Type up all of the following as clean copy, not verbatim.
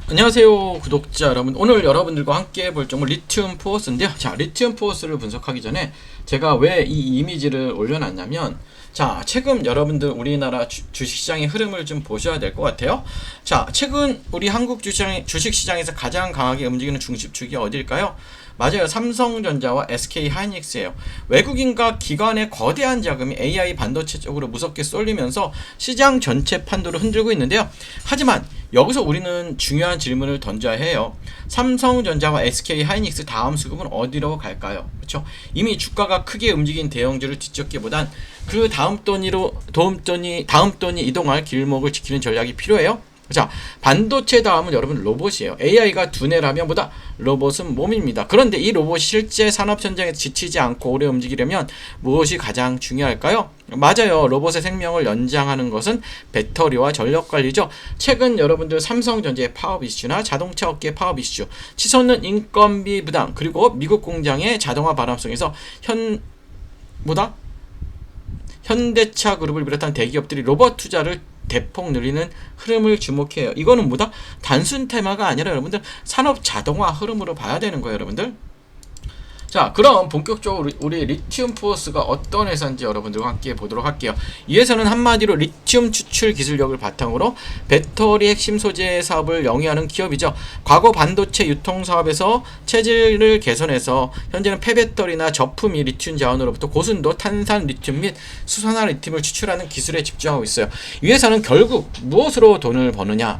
안녕하세요 구독자 여러분, 오늘 여러분들과 함께 볼 종목 리튬 포어스인데요. 자, 리튬 포어스를 분석하기 전에 제가 왜 이 이미지를 올려놨냐면, 자, 최근 여러분들 우리나라 주식시장의 흐름을 좀 보셔야 될 것 같아요. 자, 최근 우리 한국 주식시장에서 가장 강하게 움직이는 중심축이 어딜까요? 맞아요. 삼성전자와 SK하이닉스예요. 외국인과 기관의 거대한 자금이 AI 반도체 쪽으로 무섭게 쏠리면서 시장 전체 판도를 흔들고 있는데요. 하지만 여기서 우리는 중요한 질문을 던져야 해요. 삼성전자와 SK하이닉스 다음 수급은 어디로 갈까요? 그렇죠? 이미 주가가 크게 움직인 대형주를 뒤쫓기보단 그 다음 돈이 이동할 길목을 지키는 전략이 필요해요. 자, 반도체 다음은 여러분 로봇이에요. AI가 두뇌라면 보다 로봇은 몸입니다. 그런데 이 로봇이 실제 산업 현장에서 지치지 않고 오래 움직이려면 무엇이 가장 중요할까요? 맞아요. 로봇의 생명을 연장하는 것은 배터리와 전력 관리죠. 최근 여러분들 삼성전자의 파업 이슈나 자동차 업계의 파업 이슈, 치솟는 인건비 부담, 그리고 미국 공장의 자동화 바람 속에서 현대차 그룹을 비롯한 대기업들이 로봇 투자를 대폭 늘리는 흐름을 주목해요. 이거는 뭐다? 단순 테마가 아니라 여러분들 산업 자동화 흐름으로 봐야 되는 거예요, 여러분들. 자, 그럼 본격적으로 우리 리튬 포어스가 어떤 회사인지 여러분들과 함께 보도록 할게요. 이 회사는 한마디로 리튬 추출 기술력을 바탕으로 배터리 핵심 소재 사업을 영위하는 기업이죠. 과거 반도체 유통 사업에서 체질을 개선해서 현재는 폐배터리나 저품 이 리튬 자원으로부터 고순도 탄산 리튬 및 수산화 리튬을 추출하는 기술에 집중하고 있어요. 이 회사는 결국 무엇으로 돈을 버느냐?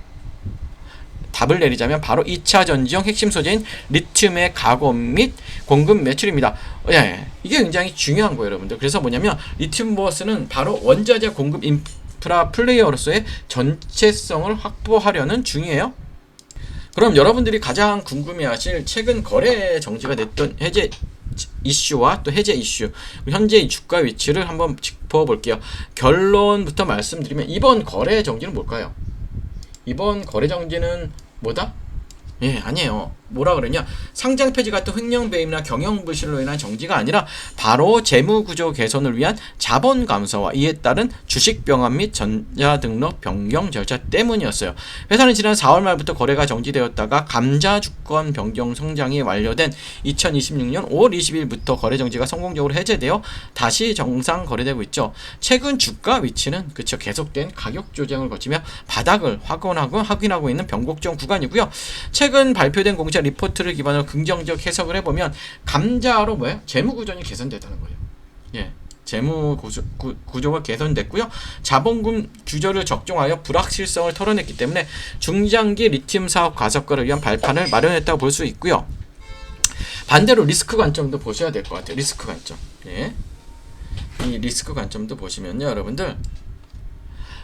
답을 내리자면 바로 2차 전지용 핵심 소재인 리튬의 가공 및 공급 매출입니다. 예, 이게 굉장히 중요한 거예요, 여러분들. 그래서 뭐냐면 리튬 보어스는 바로 원자재 공급 인프라 플레이어로서의 전체성을 확보하려는 중이에요. 그럼 여러분들이 가장 궁금해하실 최근 거래 정지가 됐던 해제 이슈와 또 해제 이슈, 현재의 주가 위치를 한번 짚어볼게요. 결론부터 말씀드리면 이번 거래 정지는 뭘까요? 이번 거래 정지는 뭐다? 예, 아니에요. 뭐라 그러냐? 상장 폐지 같은 횡령 배임이나 경영 불신으로 인한 정지가 아니라 바로 재무 구조 개선을 위한 자본 감소와 이에 따른 주식 병합 및 전자 등록 변경 절차 때문이었어요. 회사는 지난 4월 말부터 거래가 정지되었다가 감자 주권 변경 성장이 완료된 2026년 5월 20일부터 거래 정지가 성공적으로 해제되어 다시 정상 거래되고 있죠. 최근 주가 위치는 그쵸, 계속된 가격 조정을 거치며 바닥을 확인하고 있는 변곡점 구간이고요. 최근 발표된 공시 리포트를 기반으로 긍정적 해석을 해보면 감자로 뭐예요? 재무구조는 개선됐다는 거예요. 예, 재무 구조가 개선됐고요. 자본금 규조를 적용하여 불확실성을 털어냈기 때문에 중장기 리튬 사업 가속화를 위한 발판을 마련했다고 볼 수 있고요. 반대로 리스크 관점도 보셔야 될 것 같아요. 리스크 관점. 예, 이 리스크 관점도 보시면요, 여러분들.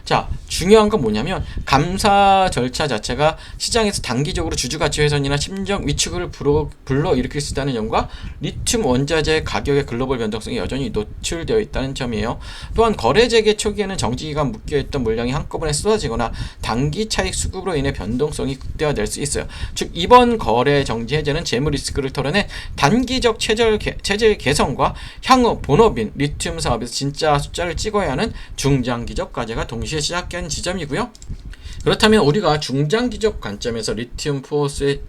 자, 중요한 건 뭐냐면 감사 절차 자체가 시장에서 단기적으로 주주가치 훼손이나 심적 위축을 불러일으킬 수 있다는 점과 리튬 원자재 가격의 글로벌 변동성이 여전히 노출되어 있다는 점이에요. 또한 거래 재개 초기에는 정지기간 묶여있던 물량이 한꺼번에 쏟아지거나 단기 차익 수급으로 인해 변동성이 극대화될 수 있어요. 즉 이번 거래 정지 해제는 재무 리스크를 털어낸 단기적 체질 개선과 향후 본업인 리튬 사업에서 진짜 숫자를 찍어야 하는 중장기적 과제가 동시에 시작한 지점이고요. 그렇다면 우리가 중장기적 관점에서 리튬 포어스의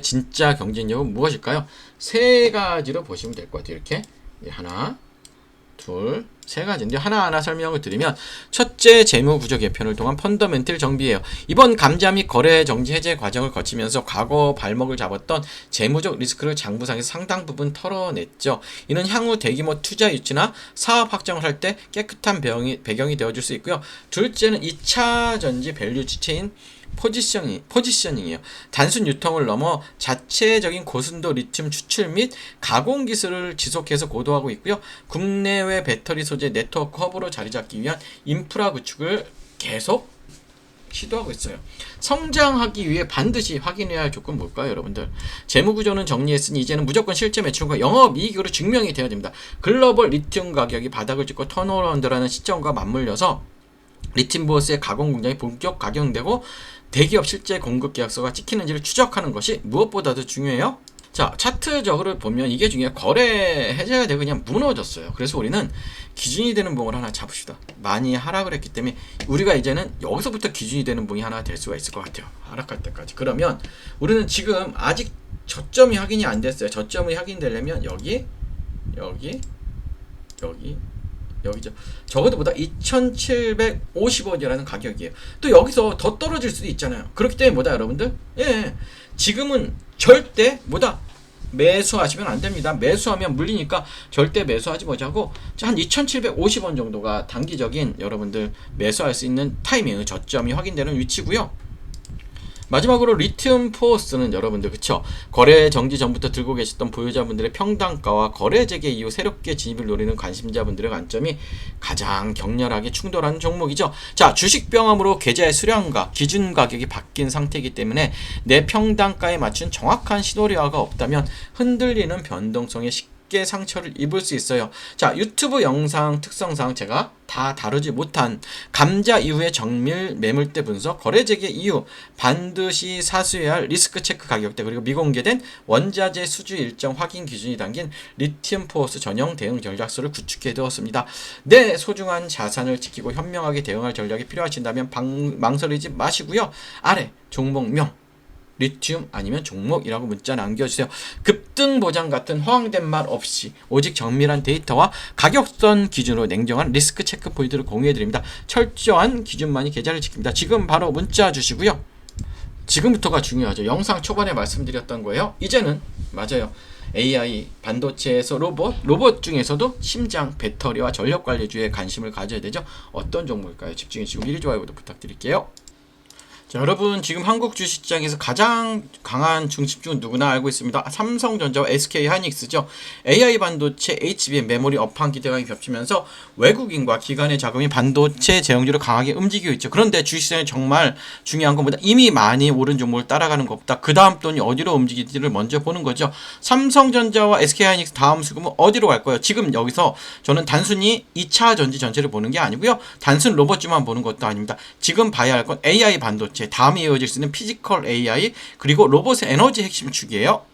진짜 경쟁력은 무엇일까요? 세 가지로 보시면 될 것 같아요. 이렇게 하나, 둘, 세 가지인데 하나하나 설명을 드리면, 첫째, 재무구조 개편을 통한 펀더멘틀 정비예요. 이번 감자 및 거래 정지 해제 과정을 거치면서 과거 발목을 잡았던 재무적 리스크를 장부상에서 상당 부분 털어냈죠. 이는 향후 대규모 투자 유치나 사업 확장을 할 때 깨끗한 배경이 되어줄 수 있고요. 둘째는 2차 전지 밸류 지체인 포지셔닝이에요. 단순 유통을 넘어 자체적인 고순도 리튬 추출 및 가공 기술을 지속해서 고도하고 있고요. 국내외 배터리 소재 네트워크 허브로 자리 잡기 위한 인프라 구축을 계속 시도하고 있어요. 성장하기 위해 반드시 확인해야 할 조건은 뭘까요, 여러분들? 재무구조는 정리했으니 이제는 무조건 실제 매출과 영업이익으로 증명이 돼야 됩니다. 글로벌 리튬 가격이 바닥을 찍고 턴어라운드라는 시점과 맞물려서 리튬 보어스의 가공 공장이 본격 가동되고 대기업 실제 공급 계약서가 찍히는지를 추적하는 것이 무엇보다도 중요해요. 자, 차트적으로 보면 이게 중요해요. 거래 해제가 되고 그냥 무너졌어요. 그래서 우리는 기준이 되는 봉을 하나 잡읍시다. 많이 하락을 했기 때문에 우리가 이제는 여기서부터 기준이 되는 봉이 하나 될 수가 있을 것 같아요. 하락할 때까지. 그러면 우리는 지금 아직 저점이 확인이 안 됐어요. 저점이 확인되려면 여기죠. 적어도 보다 2,750원이라는 가격이에요. 또 여기서 더 떨어질 수도 있잖아요. 그렇기 때문에 뭐다 여러분들? 예, 지금은 절대 뭐다 매수하시면 안 됩니다. 매수하면 물리니까 절대 매수하지 못하고 한 2,750원 정도가 단기적인 여러분들 매수할 수 있는 타이밍, 저점이 확인되는 위치고요. 마지막으로 리튬 포스는 여러분들 그쵸, 거래 정지 전부터 들고 계셨던 보유자분들의 평단가와 거래 재개 이후 새롭게 진입을 노리는 관심자분들의 관점이 가장 격렬하게 충돌하는 종목이죠. 자, 주식병합으로 계좌의 수량과 기준 가격이 바뀐 상태이기 때문에 내 평단가에 맞춘 정확한 시도리화가 없다면 흔들리는 변동성에 쉽게 상처를 입을 수 있어요. 자, 유튜브 영상 특성상 제가 다 다루지 못한 감자 이후의 정밀 매물대 분석, 거래 재개 이후 반드시 사수해야 할 리스크 체크 가격대, 그리고 미공개된 원자재 수주 일정 확인 기준이 담긴 리튬 포스 전형 대응 전략서를 구축해 두었습니다. 내 소중한 자산을 지키고 현명하게 대응할 전략이 필요하신다면 망설이지 마시고요. 아래 종목명 리튬 아니면 종목이라고 문자 남겨주세요. 급등 보장 같은 허황된 말 없이 오직 정밀한 데이터와 가격선 기준으로 냉정한 리스크 체크 포인트를 공유해드립니다. 철저한 기준만이 계좌를 지킵니다. 지금 바로 문자 주시고요. 지금부터가 중요하죠. 영상 초반에 말씀드렸던 거예요. 이제는 맞아요. AI, 반도체에서 로봇 중에서도 심장, 배터리와 전력관리주에 관심을 가져야 되죠. 어떤 종목일까요? 집중해 주시고 미리 좋아요부터 부탁드릴게요. 자, 여러분 지금 한국 주식시장에서 가장 강한 중심주는 누구나 알고 있습니다. 삼성전자와 SK하이닉스죠. AI 반도체, HBM, 메모리 업황 기대감이 겹치면서 외국인과 기관의 자금이 반도체 제형주를 강하게 움직이고 있죠. 그런데 주식시장에 정말 중요한 것보다 이미 많이 오른 종목을 따라가는 것보다 그 다음 돈이 어디로 움직일지를 먼저 보는 거죠. 삼성전자와 SK하이닉스 다음 수급은 어디로 갈 거예요? 지금 여기서 저는 단순히 2차 전지 전체를 보는 게 아니고요. 단순 로봇주만 보는 것도 아닙니다. 지금 봐야 할 건 AI 반도체, 다음에 이어질 수 있는 피지컬 AI, 그리고 로봇의 에너지 핵심 축이에요.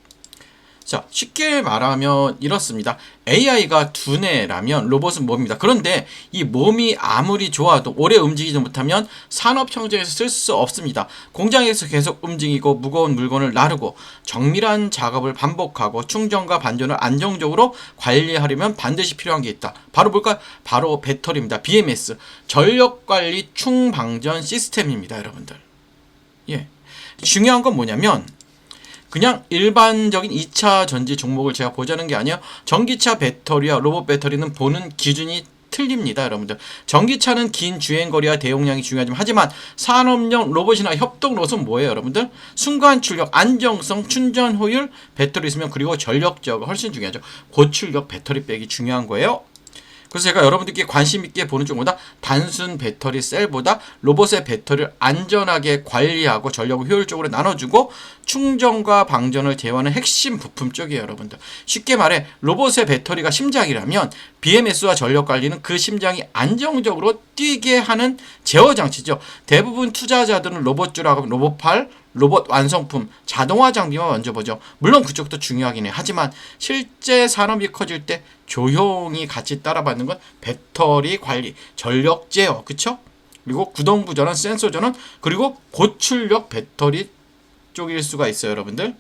자, 쉽게 말하면 이렇습니다. AI가 두뇌라면 로봇은 몸입니다. 그런데 이 몸이 아무리 좋아도 오래 움직이지 못하면 산업 현장에서 쓸 수 없습니다. 공장에서 계속 움직이고 무거운 물건을 나르고 정밀한 작업을 반복하고 충전과 반전을 안정적으로 관리하려면 반드시 필요한 게 있다. 바로 뭘까요? 바로 배터리입니다. BMS, 전력관리 충방전 시스템입니다. 여러분들. 예. 중요한 건 뭐냐면 그냥 일반적인 2차 전지 종목을 제가 보자는 게 아니에요. 전기차 배터리와 로봇 배터리는 보는 기준이 틀립니다. 여러분들. 전기차는 긴 주행거리와 대용량이 중요하지만 하지만 산업용 로봇이나 협동 로봇은 뭐예요? 여러분들. 순간 출력, 안정성, 충전 효율, 배터리 있으면 그리고 전력 제어가 훨씬 중요하죠. 고출력 배터리 백이 중요한 거예요. 그래서 제가 여러분들께 관심 있게 보는 쪽보다 단순 배터리 셀보다 로봇의 배터리를 안전하게 관리하고 전력을 효율적으로 나눠주고 충전과 방전을 제어하는 핵심 부품 쪽이에요. 여러분들. 쉽게 말해 로봇의 배터리가 심장이라면 BMS와 전력 관리는 그 심장이 안정적으로 뛰게 하는 제어 장치죠. 대부분 투자자들은 로봇주라고 하면 로봇팔, 로봇 완성품, 자동화 장비만 먼저 보죠. 물론 그쪽도 중요하긴 해요. 하지만 실제 산업이 커질 때 조용히 같이 따라받는 건 배터리 관리, 전력 제어, 그쵸? 그리고 구동부 전원, 센서 전원, 그리고 고출력 배터리 쪽일 수가 있어요, 여러분들.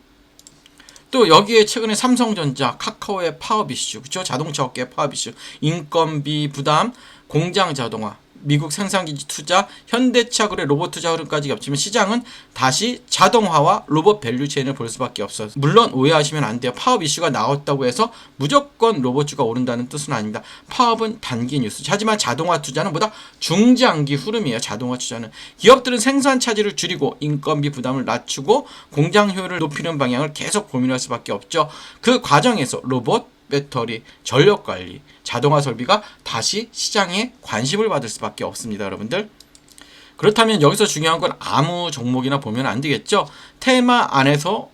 또 여기에 최근에 삼성전자, 카카오의 파업 이슈, 그쵸? 자동차 업계의 파업 이슈, 인건비 부담, 공장 자동화, 미국 생산기지 투자, 현대차 그래 로봇 투자 흐름까지 겹치면 시장은 다시 자동화와 로봇 밸류체인을 볼 수밖에 없어요. 물론 오해하시면 안 돼요. 파업 이슈가 나왔다고 해서 무조건 로봇주가 오른다는 뜻은 아닙니다. 파업은 단기 뉴스. 하지만 자동화 투자는 보다 중장기 흐름이에요. 자동화 투자는. 기업들은 생산 차질을 줄이고 인건비 부담을 낮추고 공장 효율을 높이는 방향을 계속 고민할 수밖에 없죠. 그 과정에서 로봇, 배터리, 전력관리, 자동화 설비가 다시 시장에 관심을 받을 수밖에 없습니다. 여러분들. 그렇다면 여기서 중요한 건 아무 종목이나 보면 안 되겠죠. 테마 안에서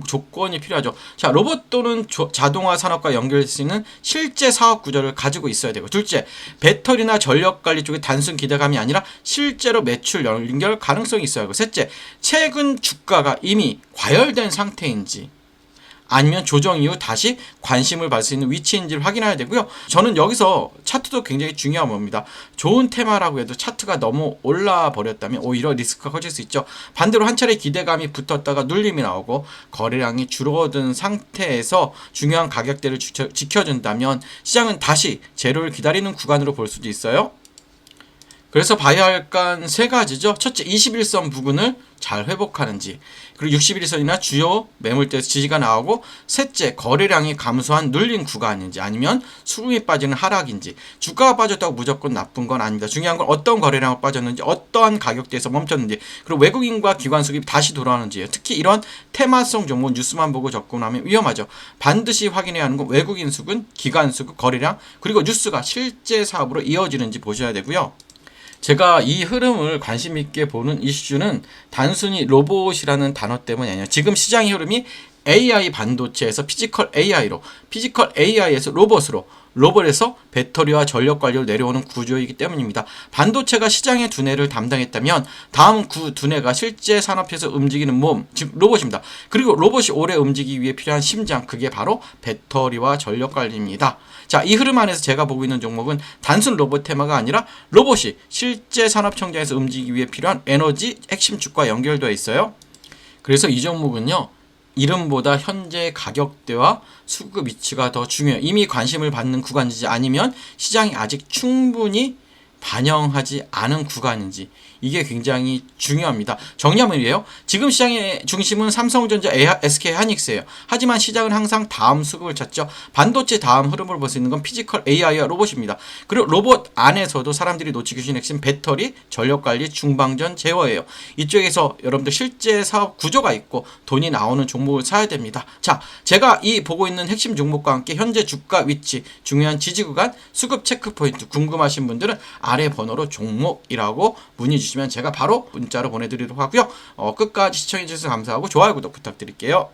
조건이 필요하죠. 자, 로봇 또는 자동화 산업과 연결될 수 있는 실제 사업 구조를 가지고 있어야 되고, 둘째, 배터리나 전력 관리 쪽에 단순 기대감이 아니라 실제로 매출 연결 가능성이 있어야 하고, 셋째, 최근 주가가 이미 과열된 상태인지 아니면 조정 이후 다시 관심을 받을 수 있는 위치인지를 확인해야 되고요. 저는 여기서 차트도 굉장히 중요한 겁니다. 좋은 테마라고 해도 차트가 너무 올라 버렸다면 오히려 리스크가 커질 수 있죠. 반대로 한 차례 기대감이 붙었다가 눌림이 나오고 거래량이 줄어든 상태에서 중요한 가격대를 지켜준다면 시장은 다시 제로를 기다리는 구간으로 볼 수도 있어요. 그래서 봐야 할 건 세 가지죠. 첫째, 21선 부근을 잘 회복하는지, 그리고 61선이나 주요 매물대에서 지지가 나오고, 셋째, 거래량이 감소한 눌린 구간인지 아니면 수급이 빠지는 하락인지. 주가가 빠졌다고 무조건 나쁜 건 아닙니다. 중요한 건 어떤 거래량이 빠졌는지, 어떠한 가격대에서 멈췄는지, 그리고 외국인과 기관 수급이 다시 돌아오는지예요. 특히 이런 테마성 종목 뉴스만 보고 접근하면 위험하죠. 반드시 확인해야 하는 건 외국인 수급, 기관 수급, 거래량, 그리고 뉴스가 실제 사업으로 이어지는지 보셔야 되고요. 제가 이 흐름을 관심 있게 보는 이슈는 단순히 로봇이라는 단어 때문이 아니에요. 지금 시장의 흐름이 AI 반도체에서 피지컬 AI로, 피지컬 AI에서 로봇으로, 로봇에서 배터리와 전력 관리로 내려오는 구조이기 때문입니다. 반도체가 시장의 두뇌를 담당했다면 다음 그 두뇌가 실제 산업에서 움직이는 몸, 즉 로봇입니다. 그리고 로봇이 오래 움직이기 위해 필요한 심장, 그게 바로 배터리와 전력 관리입니다. 자, 이 흐름 안에서 제가 보고 있는 종목은 단순 로봇 테마가 아니라 로봇이 실제 산업 청정에서 움직이기 위해 필요한 에너지 핵심 축과 연결되어 있어요. 그래서 이 종목은요, 이름보다 현재 가격대와 수급 위치가 더 중요해요. 이미 관심을 받는 구간인지 아니면 시장이 아직 충분히 반영하지 않은 구간인지, 이게 굉장히 중요합니다. 정리하면 이래요. 지금 시장의 중심은 삼성전자, SK하이닉스예요. 하지만 시장은 항상 다음 수급을 찾죠. 반도체 다음 흐름을 볼 수 있는 건 피지컬 AI와 로봇입니다. 그리고 로봇 안에서도 사람들이 놓치기 쉬운 핵심 배터리, 전력관리, 중방전, 제어예요. 이쪽에서 여러분들 실제 사업 구조가 있고 돈이 나오는 종목을 사야 됩니다. 자, 제가 이 보고 있는 핵심 종목과 함께 현재 주가 위치, 중요한 지지 구간, 수급 체크 포인트 궁금하신 분들은 아래 번호로 종목이라고 문의 주시면 제가 바로 문자로 보내드리도록 하고요. 끝까지 시청해주셔서 감사하고 좋아요, 구독 부탁드릴게요.